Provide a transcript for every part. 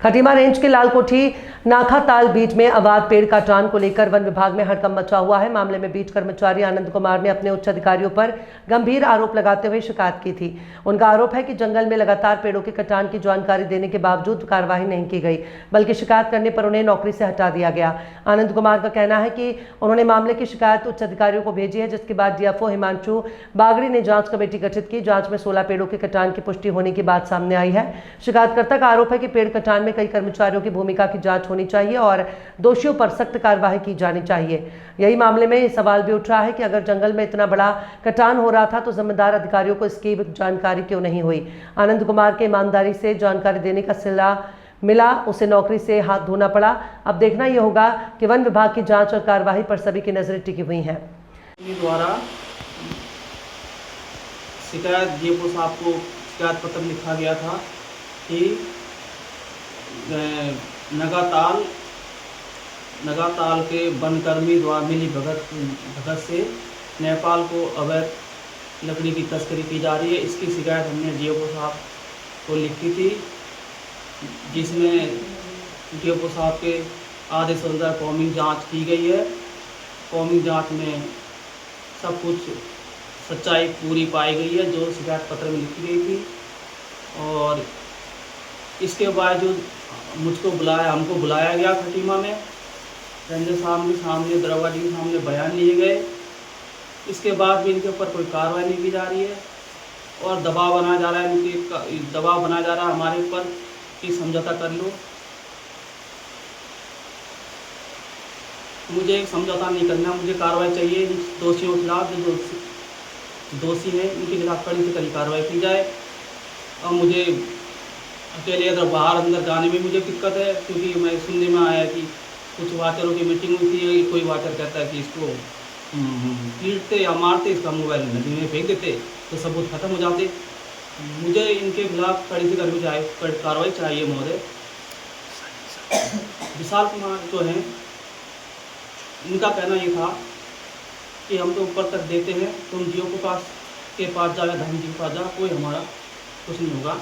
Khatima range के लालकोठी नाखा ताल beat में अवैध पेड़ काटान को लेकर वन विभाग में हड़कंप मचा हुआ है। मामले में बीट कर्मचारी आनंद कुमार ने अपने उच्च अधिकारियों पर गंभीर आरोप लगाते हुए शिकायत की थी। उनका आरोप है कि जंगल में लगातार पेड़ों के कटान की जानकारी देने के बावजूद कार्रवाई नहीं की गई, बल्कि शिकायत करने पर उन्हें नौकरी से हटा दिया गया। आनंद कुमार का कहना है कि उन्होंने मामले की शिकायत उच्च अधिकारियों को भेजी है, जिसके बाद डीएफओ हिमांशु बागड़ी ने जांच कमेटी गठित की। जांच में 16 पेड़ों के कटान की पुष्टि होने की बात सामने आई है। शिकायतकर्ता का आरोप है कि पेड़ कटान में कई कर्मचारियों की भूमिका की जांच होनी चाहिए और दोषियों पर सख्त कार्रवाई की जानी चाहिए। यही मामले में सवाल भी उठ रहा है कि अगर जंगल में इतना बड़ा कटान हो रहा था तो जिम्मेदार अधिकारियों को इसकी जानकारी क्यों नहीं हुई। आनंद कुमार के ईमानदारी से जानकारी देने का सिला मिला, उसे नौकरी से हाथ धोना पड़ा। अब देखना यह होगा कि वन विभाग की जांच और कार्रवाई पर सभी की नजरें टिकी हुई हैं। द्वारा शिकायत डीएफओ साहब को शिकायत पत्र लिखा गया था कि नगाताल के वनकर्मी द्वारा मिली भगत से नेपाल को अवैध लकड़ी की तस्करी की जा रही है। इसकी शिकायत हमने डीएफओ साहब को लिखी थी, जिसमें डीएफओ साहब के आदेश अनुसार कॉमिंग जांच की गई है। कॉमिंग जांच में सब कुछ सच्चाई पूरी पाई गई है जो शिकायत पत्र में लिखी गई थी। और इसके बावजूद हमको बुलाया गया खटीमा में, रेंजर साहब के सामने, दरोगा जी के सामने बयान लिए गए। इसके बाद भी इनके ऊपर कोई कार्रवाई नहीं की जा रही है और दबाव बनाया जा रहा है हमारे ऊपर कि समझौता कर लो। मुझे समझौता नहीं करना, मुझे कार्रवाई चाहिए। दोषियों के खिलाफ जो दोषी हैं उनके खिलाफ कड़ी से कड़ी कार्रवाई की जाए। और मुझे अकेले अगर बाहर अंदर जाने में मुझे दिक्कत है, क्योंकि मैं सुनने में आया कि कुछ वाचरों की मीटिंग हुई थी। कोई वाचर कहता है कि इसको पीटते या मारते, इसका मोबाइल नदी में फेंक देते तो सबूत खत्म हो जाते। मुझे इनके खिलाफ कड़ी से कड़ी कार्रवाई चाहिए महोदय। विशाल कुमार जो हैं, इनका कहना ये था कि हम तो ऊपर तक देते हैं, तुम जियो के पास जाओ, धन जी के पास जाओ, कोई हमारा कुछ नहीं होगा।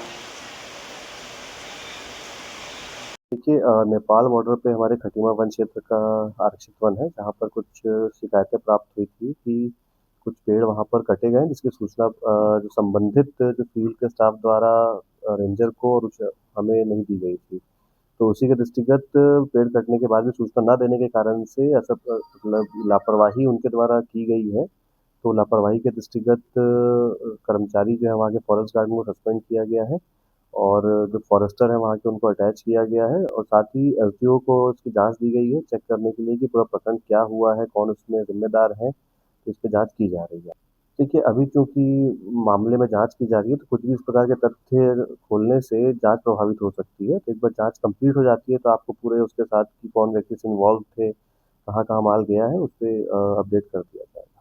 देखिए, नेपाल बॉर्डर पे हमारे खटीमा वन क्षेत्र का आरक्षित वन है, जहाँ पर कुछ शिकायतें प्राप्त हुई थी कि कुछ पेड़ वहाँ पर कटे गए, जिसकी सूचना जो संबंधित जो फील्ड के स्टाफ द्वारा रेंजर को और हमें नहीं दी गई थी। तो उसी के दृष्टिगत पेड़ कटने के बाद भी सूचना न देने के कारण से ऐसा मतलब लापरवाही उनके द्वारा की गई है। तो लापरवाही के दृष्टिगत कर्मचारी जो है वहाँ के फॉरेस्ट गार्ड को सस्पेंड किया गया है और जो फॉरेस्टर है वहाँ के उनको अटैच किया गया है और साथ ही एसडीओ को इसकी जांच दी गई है चेक करने के लिए कि पूरा प्रकरण क्या हुआ है, कौन उसमें जिम्मेदार है, तो इस पे जांच की जा रही है। देखिए, अभी चूँकि मामले में जांच की जा रही है तो कुछ भी इस प्रकार के तथ्य खोलने से जांच प्रभावित हो सकती है। तो एक बार जांच कंप्लीट हो जाती है तो आपको पूरे उसके साथ कि कौन व्यक्ति इन्वॉल्व थे, कहाँ-कहाँ माल गया है, उस पे अपडेट कर दिया जाएगा।